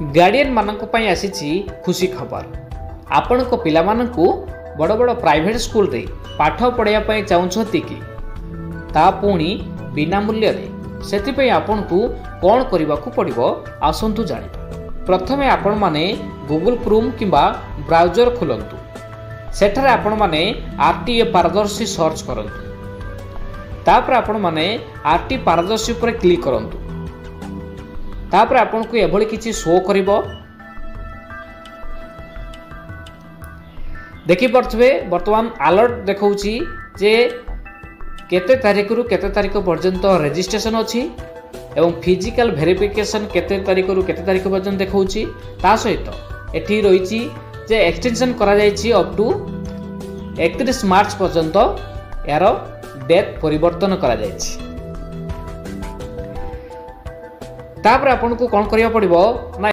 Guardian मानक पई आसीछि खुशी खबर। आपण को पिला मानकु बड़ बड़ प्राइवेट स्कूल रे पाठ पढ़ाया पई चाहुछंती कि ता पुणी बिना मूल्य रे सेति पई आपण को कोन करबा को पड़िबो आसंतु जानि। प्रथमे आपण माने गूगल क्रोम किंबा ब्राउजर खोलंतु। सेठारे आपण माने आरटीए पारदर्शी सर्च करंतु। तापर आपण माने आरटी पारदर्शी पर क्लिक करंतु। तापर आपण को एभली किछि शो करिवो। देखि परथबे वर्तमान अलर्ट देखौछि जे केते तारिख रु केते तारिख पर्यंत रजिस्ट्रेशन अछि एवं फिजिकल वेरिफिकेशन केते तारिख रु केते तारिख पर्यंत देखौछि। ता सहित एठी रहिछि जे एक्सटेंशन करा जायछि अप टू 31 मार्च पर्यंत यार डेट परिवर्तन करा जायछि। तापर आपन को कोन करिया पड़िबो ना